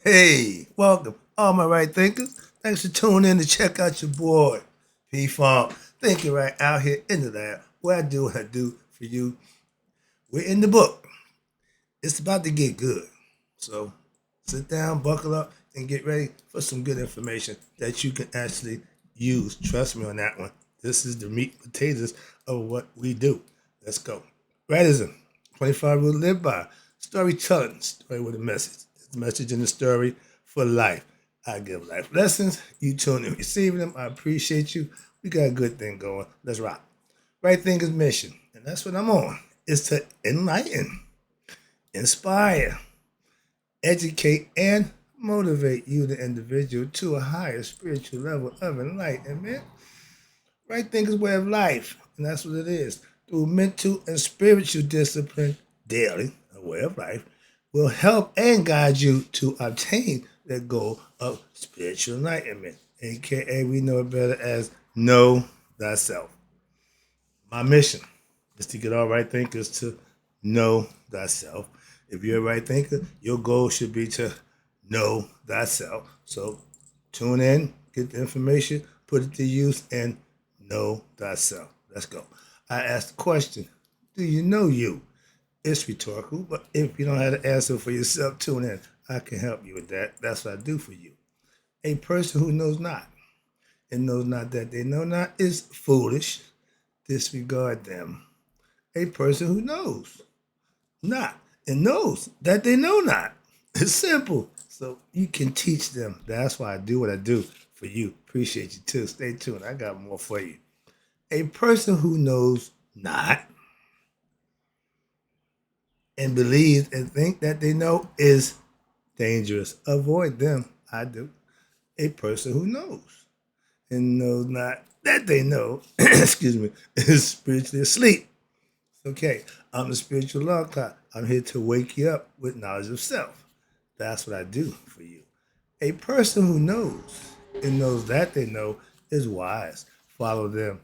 Hey, welcome, all my right thinkers. Thanks for tuning in to check out your boy, P Funk. Thinking right out here in the lab, where I do what I do for you. We're in the book. It's about to get good. So sit down, buckle up, and get ready for some good information that you can actually use. Trust me on that one. This is the meat and potatoes of what we do. Let's go. Radism, 25 rules to live by. Storytelling, story with a message. It's the message in the story for life. I give life lessons. You tune in, receiving them. I appreciate you. We got a good thing going. Let's rock. Right Thinker's mission, and that's what I'm on, is to enlighten, inspire, educate, and motivate you, the individual, to a higher spiritual level of enlightenment. Right thinker's way of life, and that's what it is. Through mental and spiritual discipline daily, a way of life, will help and guide you to obtain the goal of spiritual enlightenment, aka we know it better as know thyself. My mission is to get all right thinkers to know thyself. If you're a right thinker, your goal should be to know thyself. So tune in, get the information, put it to use, and know thyself. Let's go. I asked the question, do you know you? It's rhetorical, but if you don't have the answer for yourself, tune in. I can help you with that. That's what I do for you. A person who knows not and knows not that they know not is foolish. Disregard them. A person who knows not and knows that they know not. It's simple. So you can teach them. That's why I do what I do for you. Appreciate you too. Stay tuned. I got more for you. A person who knows not and believes and think that they know is dangerous. Avoid them. I do. A person who knows and knows not that they know, excuse me, is spiritually asleep. Okay, I'm the spiritual love clock. I'm here to wake you up with knowledge of self. That's what I do for you. A person who knows and knows that they know is wise. Follow them.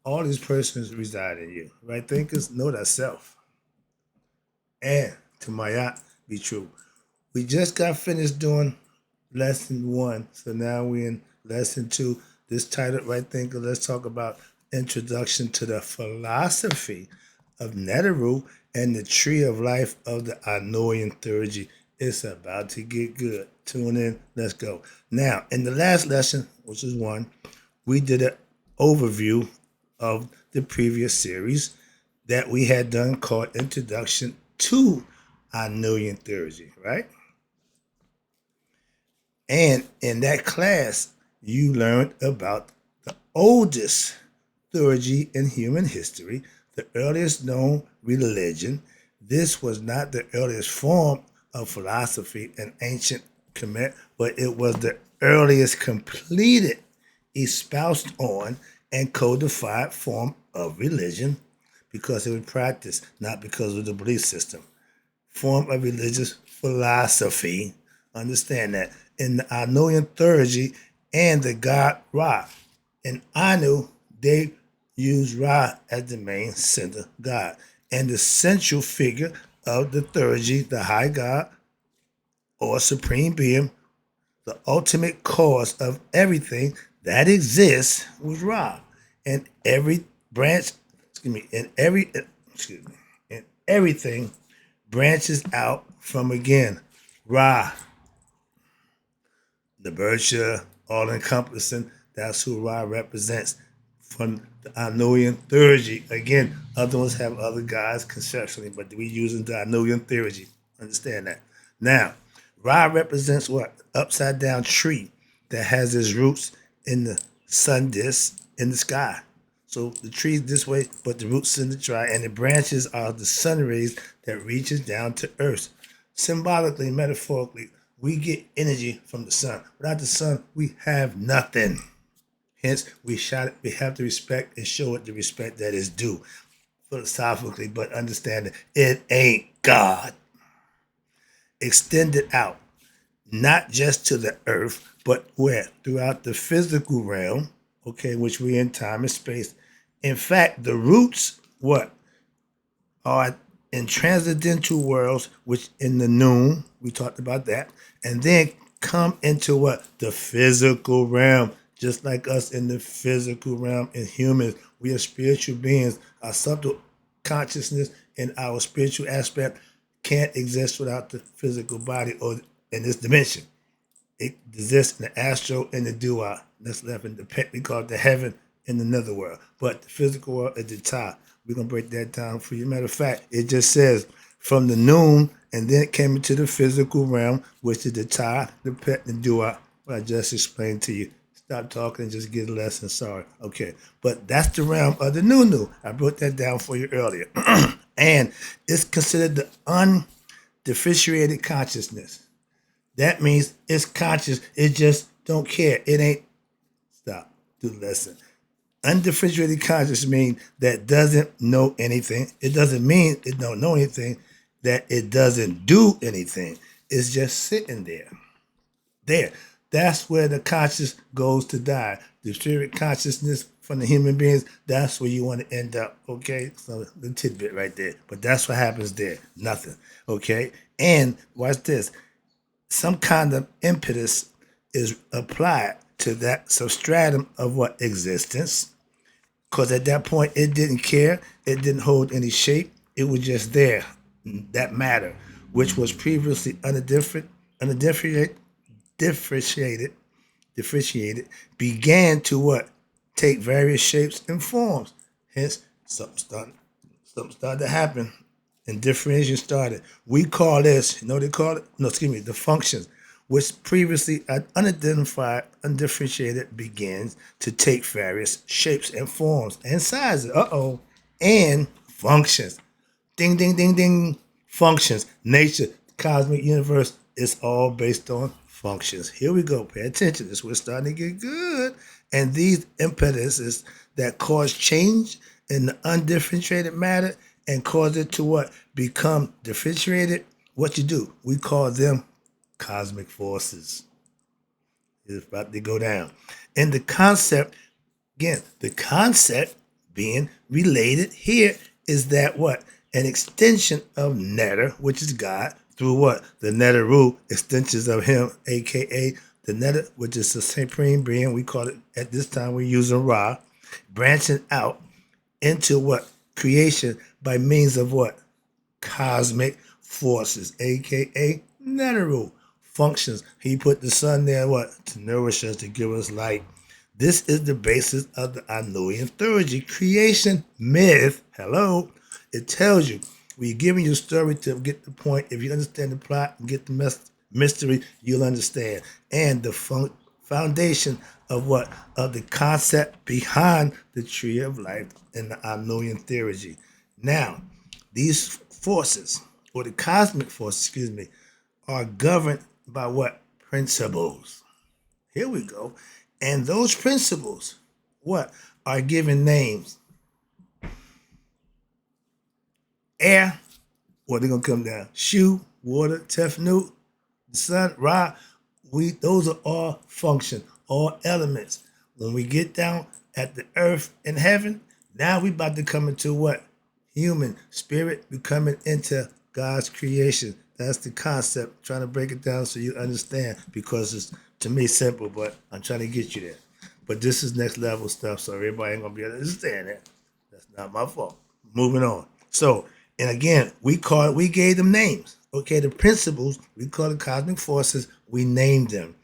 All these persons reside in you. Right thinkers know thyself. And to Mayat be true. We just got finished doing lesson one. So now we're in lesson two. This title, Right Thinker, let's talk about introduction to the philosophy of Neteru and the tree of life of the Anoyan theurgy. It's about to get good. Tune in. Let's go. Now, in the last lesson, which is one, we did an overview of the previous series that we had done called Introduction to Anoyan theurgy, right? And in that class, you learned about the oldest theurgy in human history, the earliest known religion. This was not the earliest form of philosophy in ancient Kemet, but it was the earliest completed, espoused on, and codified form of religion because it was practiced, not because of the belief system. Form of religious philosophy. Understand that. In the Anoyan theurgy and the god Ra. In Anu, they use Ra as the main center god and the central figure of the theurgy, the high god or supreme being, the ultimate cause of everything that exists was Ra. And every branch, and everything branches out from again. Ra, the Berkshire, all encompassing, that's who Ra represents from the Anoyan theurgy. Again, other ones have other gods conceptually, but we using the Anoyan theurgy. Understand that. Now, Ra represents what? Upside down tree that has its roots in the sun disk in the sky. So the tree's this way, but the roots in the dry, and the branches are the sun rays that reaches down to earth. Symbolically, metaphorically, we get energy from the sun. Without the sun, we have nothing. Hence, we have to respect and show it the respect that is due philosophically, but understand that it ain't God. Extended out, not just to the earth, but where? Throughout the physical realm, okay, which we in time and space. In fact, the roots, what? Are in transcendental worlds, which in the noon, we talked about that, and then come into what? The physical realm. Just like us in the physical realm in humans, we are spiritual beings. Our subtle consciousness and our spiritual aspect can't exist without the physical body or in this dimension. It exists in the astral and the dua. That's left in the we call it the heaven in another world. But the physical world is the ta. We're gonna break that down for you. Matter of fact, it just says from the noon and then it came into the physical realm, which is the ta, the pet, the dua. What I just explained to you. Stop talking and just get a lesson. Sorry. Okay. But that's the realm of the new. I broke that down for you earlier. And it's considered the undifferentiated consciousness. That means it's conscious. It just don't care. It ain't stop. Do the lesson. Undifferentiated conscious means that doesn't know anything. It doesn't mean it don't know anything. That it doesn't do anything. It's just sitting there. There. That's where the conscious goes to die. The spirit consciousness from the human beings, that's where you want to end up. Okay? So the tidbit right there. But that's what happens there. Nothing. Okay? And watch this. Some kind of impetus is applied to that substratum of what existence. Because at that point, it didn't care. It didn't hold any shape. It was just there. That matter, which was previously differentiated, differentiated, began to what? Take various shapes and forms. Hence, something started to happen and differentiation started. We call this, you know what they call it? No, excuse me, the functions, which previously unidentified, undifferentiated, begins to take various shapes and forms and sizes. And functions. Ding, ding, ding, ding. Functions. Nature, cosmic universe is all based on functions. Here we go. Pay attention. This is starting to get good. And these impetuses that cause change in the undifferentiated matter and cause it to what? Become differentiated. What you do? We call them cosmic forces. It's about to go down. And the concept, again, the concept being related here is that what? An extension of Netter, which is God, through what? The Neteru, extensions of him, aka the Netter, which is the supreme being. We call it, at this time, we're using Ra, branching out into what? Creation by means of what? Cosmic forces, aka Neteru. Functions. He put the sun there, what? To nourish us, to give us light. This is the basis of the Anuian theurgy. Creation myth. Hello. It tells you. We're giving you a story to get the point. If you understand the plot and get the mystery, you'll understand. And the foundation of what? Of the concept behind the tree of life in the Anuian theurgy. Now, these forces, or the cosmic forces, excuse me, are governed by what? Principles. Here we go. And those principles, what? Are given names. Air, what they're gonna come down? Shu, water, Tefnut, the sun, Ra. Those are all function, all elements. When we get down at the earth and heaven, now we about to come into what? Human spirit becoming into God's creation. That's the concept. Trying to break it down so you understand, because it's to me simple, but I'm trying to get you there. But this is next level stuff, so everybody ain't gonna be able to understand it. That's not my fault. Moving on. So, and again, we gave them names. Okay, the principles, we call the cosmic forces, we named them.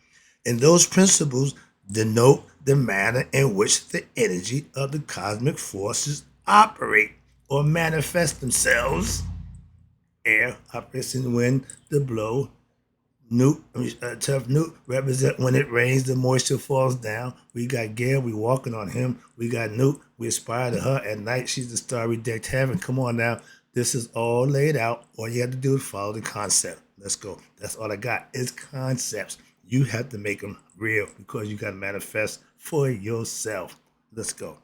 And those principles denote the manner in which the energy of the cosmic forces operate or manifest themselves. Air operates in the wind, the blow. Tough Newt represent when it rains, the moisture falls down. We got Gail, we walking on him. We got Newt, we aspire to her at night. She's the starry decked heaven. Come on now. This is all laid out. All you have to do is follow the concept. Let's go. That's all I got. It's concepts. You have to make them real because you got to manifest for yourself. Let's go.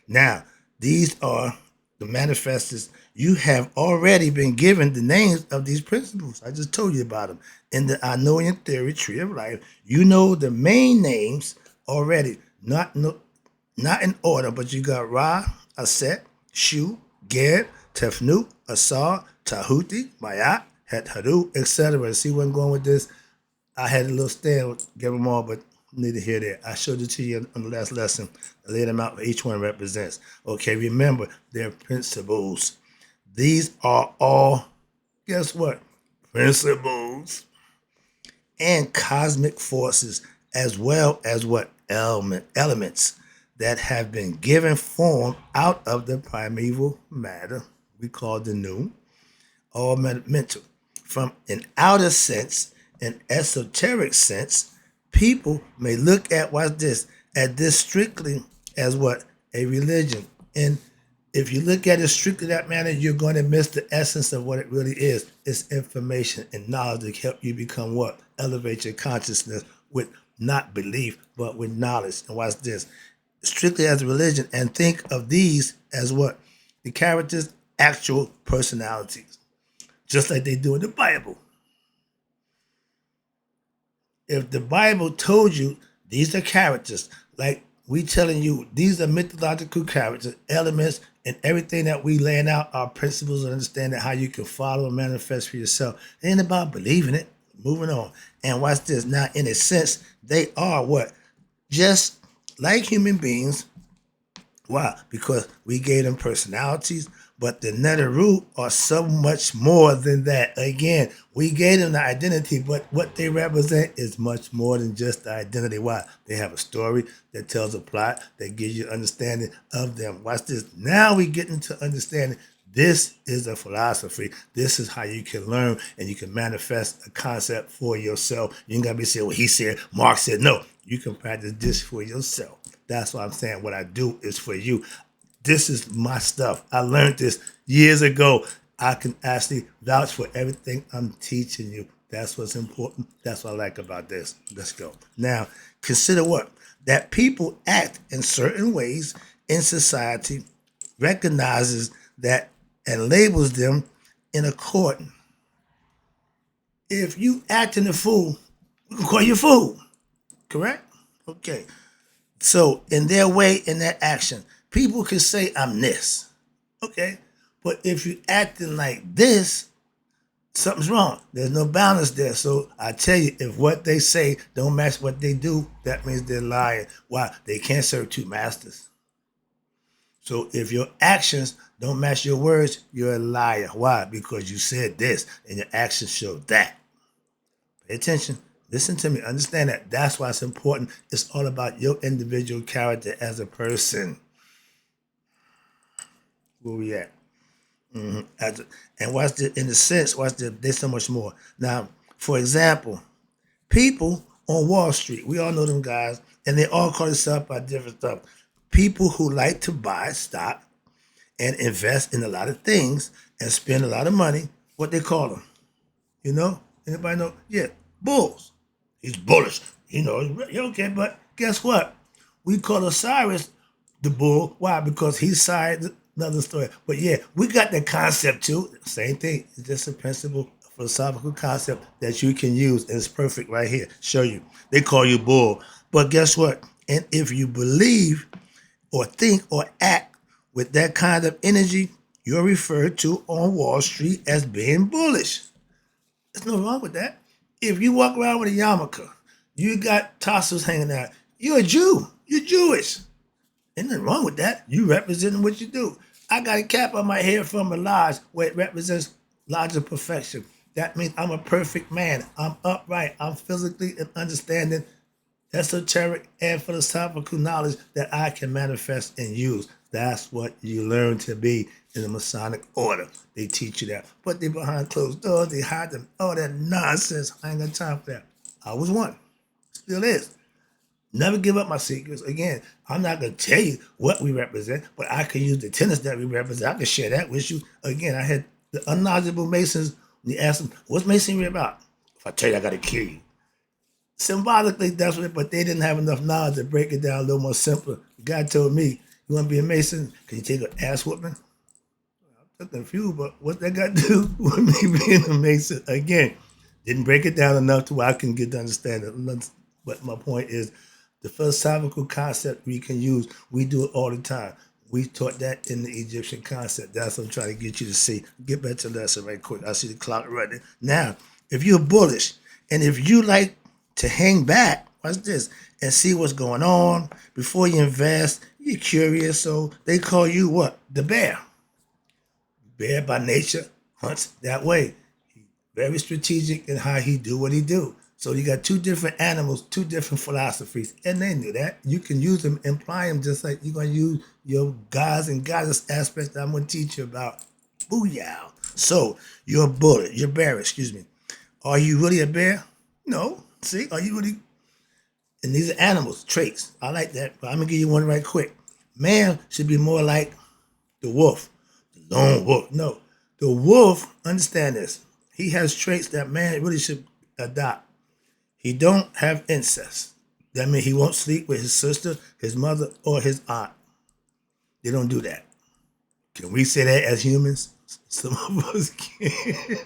Now, these are the manifestors. You have already been given the names of these principles. I just told you about them. In the Anuian theory, tree of life, you know the main names already. Not in order, but you got Ra, Aset, Shu, Gad, Tefnut, Asar, Tahuti, Mayat, Het Hadu, etc. See where I'm going with this? I had a little stand, give them all, but neither here nor there. I showed it to you on the last lesson. I laid them out what each one represents. Okay, remember, they're principles. These are all, guess what? Principles and cosmic forces, as well as what elements that have been given form out of the primeval matter we call the new, all mental. From an outer sense, an esoteric sense, people may look at at this strictly as what? A religion. And if you look at it strictly that manner, you're going to miss the essence of what it really is. It's information and knowledge to help you become what? Elevate your consciousness with not belief, but with knowledge. And watch this. Strictly as a religion, and think of these as what? The characters' actual personalities. Just like they do in the Bible. If the Bible told you these are characters, like we telling you these are mythological characters, elements, and everything that we laying out are principles and understanding how you can follow and manifest for yourself. It ain't about believing it. Moving on. And watch this. Now, in a sense, they are what? Just like human beings. Why? Because we gave them personalities, but the Neteru are so much more than that. Again, we gave them the identity, but what they represent is much more than just the identity. Why? They have a story that tells a plot that gives you understanding of them. Watch this. Now we get into understanding. This is a philosophy. This is how you can learn and you can manifest a concept for yourself. You ain't got to be saying what he said, Mark said. No, you can practice this for yourself. That's what I'm saying. What I do is for you. This is my stuff. I learned this years ago. I can actually vouch for everything I'm teaching you. That's what's important. That's what I like about this. Let's go. Now, consider what? That people act in certain ways in society, recognizes that and labels them in accordance. If you acting a fool, we can call you a fool. Correct? Okay. So in their way, in their action, people can say I'm this. Okay. But if you acting like this, something's wrong. There's no balance there. So I tell you, if what they say don't match what they do, that means they're lying. Why? They can't serve two masters. So if your actions don't match your words, you're a liar. Why? Because you said this and your actions show that. Pay attention. Listen to me. Understand that. That's why it's important. It's all about your individual character as a person. Where we at? And watch the, in a sense, watch the, there's so much more. Now, for example, people on Wall Street, we all know them guys, and they all call themselves by different stuff. People who like to buy stock and invest in a lot of things and spend a lot of money, what they call them. You know? Anybody know? Yeah, bulls. He's bullish. You know, okay, but guess what? We call Osiris the bull. Why? Because he's side another story. But yeah, we got the concept too. Same thing. It's just a principle, a philosophical concept that you can use. And it's perfect right here. Show you. They call you bull. But guess what? And if you believe or think or act with that kind of energy, you're referred to on Wall Street as being bullish. There's no wrong with that. If you walk around with a yarmulke, you got tassels hanging out, you're a Jew. You're Jewish. Ain't nothing wrong with that. You representing what you do. I got a cap on my head from a lodge where it represents lodge of perfection. That means I'm a perfect man. I'm upright. I'm physically and understanding esoteric and philosophical knowledge that I can manifest and use. That's what you learn to be in the Masonic order. They teach you that. But they behind closed doors, they hide them. All that nonsense. I ain't got time for that. I was one. Still is. Never give up my secrets. Again, I'm not going to tell you what we represent, but I can use the tenets that we represent. I can share that with you. Again, I had the unknowledgeable Masons, when you ask them, what's Masonry about? If I tell you, I got to kill you. Symbolically, that's what, but they didn't have enough knowledge to break it down a little more simpler. The guy told me, you want to be a Mason? Can you take an ass whooping? I'm confused, but what that got to do with me being a Mason? Again, didn't break it down enough to where I can get to understand it. But my point is, the philosophical concept we can use, we do it all the time. We taught that in the Egyptian concept. That's what I'm trying to get you to see. Get back to the lesson right quick. I see the clock running. Now, if you're bullish and if you like to hang back, watch this, and see what's going on before you invest, you're curious. So they call you what? The bear. Bear by nature hunts that way. Very strategic in how he do what he do. So you got two different animals, two different philosophies, and they knew that. You can use them, imply them, just like you're gonna use your gods and goddess aspect that I'm gonna teach you about. Booyah! So you're a bullet, you're a bear, excuse me. Are you really a bear? No. See, are you really? And these are animals, traits. I like that, but I'm gonna give you one right quick. Man should be more like the wolf, the lone wolf. No, the wolf. Understand this. He has traits that man really should adopt. He don't have incest. That means he won't sleep with his sister, his mother, or his aunt. They don't do that. Can we say that as humans? Some of us can.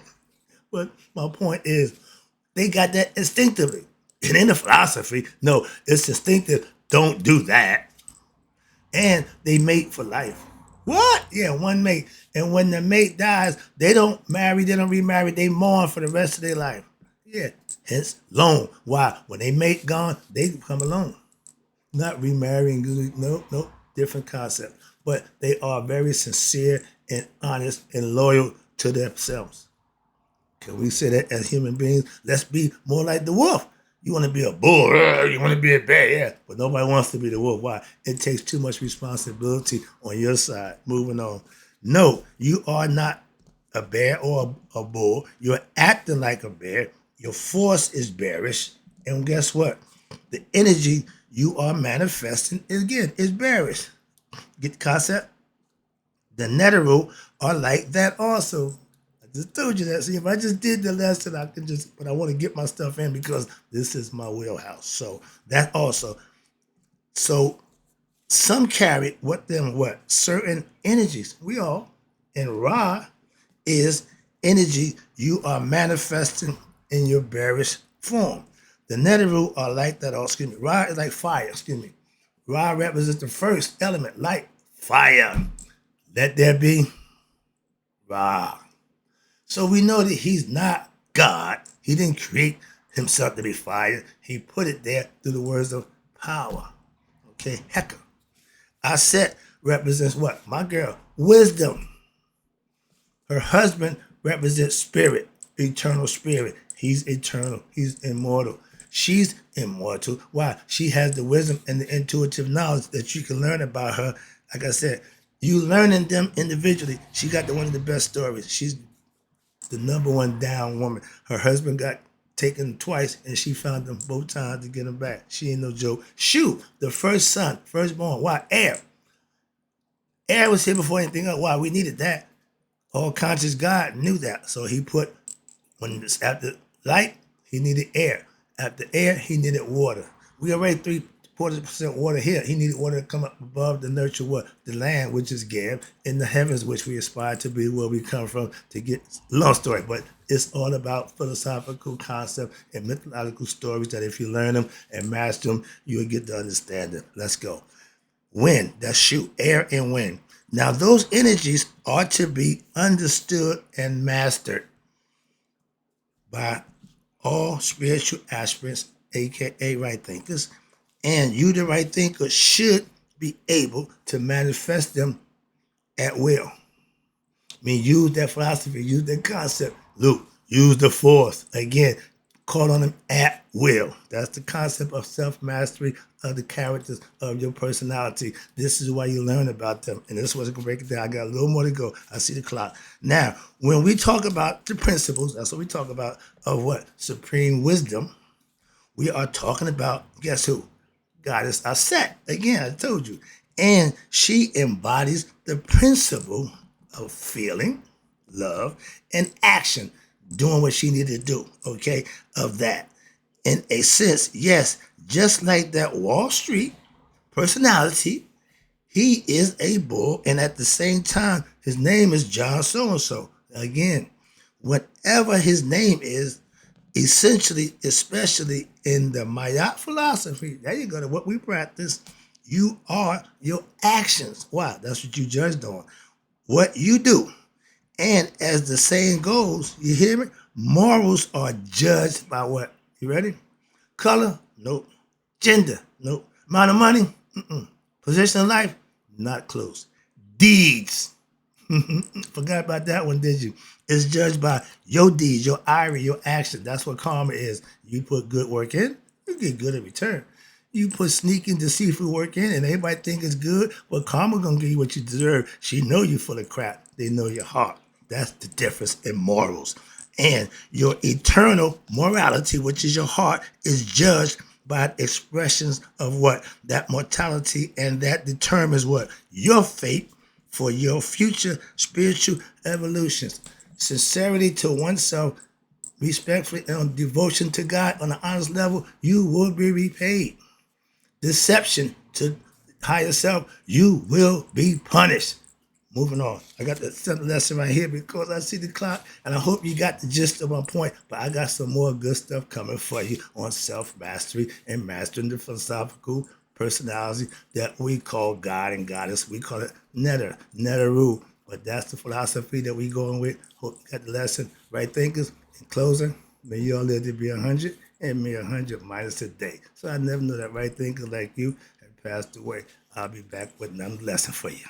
But my point is, they got that instinctively. It ain't a philosophy. No, it's instinctive. Don't do that. And they mate for life. What? Yeah, one mate. And when the mate dies, they don't marry, they don't remarry, they mourn for the rest of their life. Yeah, hence lone. Why? When they mate gone, they become alone. Not remarrying, no, different concept. But they are very sincere and honest and loyal to themselves. Can we say that as human beings? Let's be more like the wolf. You want to be a bull, you want to be a bear, yeah. But nobody wants to be the wolf. Why? It takes too much responsibility on your side. Moving on. No, you are not a bear or a bull. You're acting like a bear. Your force is bearish. And guess what? The energy you are manifesting, again, is bearish. Get the concept? The Neteru are like that also. I just told you that. See, if I just did the lesson, I can just, but I want to get my stuff in because this is my wheelhouse. So that also. So some carry what them what? Certain energies. We all. And Ra is energy you are manifesting in your bearish form. The Neteru are like that, or excuse me, Ra is like fire, excuse me. Ra represents the first element, like fire. Let there be Ra. So we know that he's not God. He didn't create himself to be fire. He put it there through the words of power. Okay, Heka. Aset represents what? My girl, wisdom. Her husband represents spirit, eternal spirit. He's eternal. He's immortal. She's immortal. Why? She has the wisdom and the intuitive knowledge that you can learn about her. Like I said, you learning them individually. She got one of the best stories. She's the number one down woman. Her husband got taken twice, and she found them both times to get him back. She ain't no joke. Shu, the first son, firstborn. Why? Air. Air was here before anything else. Why? We needed that. All conscious God knew that. So he put, when it's after light, he needed air. After air, he needed water. We already 3/4% water here. He needed water to come up above to nurture what? The land, which is Gab, in the heavens, which we aspire to be where we come from to get, long story, but it's all about philosophical concept and mythological stories that if you learn them and master them, you'll get to understand them. Let's go. Wind, that's Shu, air and wind. Now those energies are to be understood and mastered by all spiritual aspirants, aka right thinkers, and you, the right thinker, should be able to manifest them at will. I mean, use that philosophy, use that concept. Luke, use the force. Again, call on them at will. That's the concept of self-mastery of the characters of your personality. This is why you learn about them. And this was going to break it down. I got a little more to go. I see the clock. Now, when we talk about the principles, that's what we talk about, of what? Supreme wisdom. We are talking about, guess who? Goddess Aset. Again, I told you. And she embodies the principle of feeling, love, and action, doing what she needed to do, okay, of that. In a sense, yes, just like that Wall Street personality, he is a bull, and at the same time, his name is John so-and-so. Again, whatever his name is, essentially, especially in the Mayat philosophy, there you go to what we practice, You are your actions. Wow, that's what you judged on. What you do. And as the saying goes, you hear me? Morals are judged by what? You ready? Color? Nope. Gender? Nope. Amount of money? Mm-mm. Position in life? Not close. Deeds. Forgot about that one, did you? It's judged by your deeds, your ira, your action. That's what karma is. You put good work in, you get good in return. You put sneaking, deceitful work in, and everybody think it's good, but karma gonna give you what you deserve. She know you full of crap. They know your heart. That's the difference in morals. And your eternal morality, which is your heart, is judged by expressions of what? That mortality, and that determines what? Your fate for your future spiritual evolutions. Sincerity to oneself, respectfully, and devotion to God on an honest level, you will be repaid. Deception to higher self, you will be punished. Moving on. I got the second lesson right here because I see the clock, and I hope you got the gist of my point. But I got some more good stuff coming for you on self-mastery and mastering the philosophical personality that we call God and Goddess. We call it Neteru. But that's the philosophy that we going with. Hope you got the lesson. Right thinkers, in closing, may you all live to be 100 and may 100 minus a day. So I never know that right thinker like you had passed away. I'll be back with another lesson for you.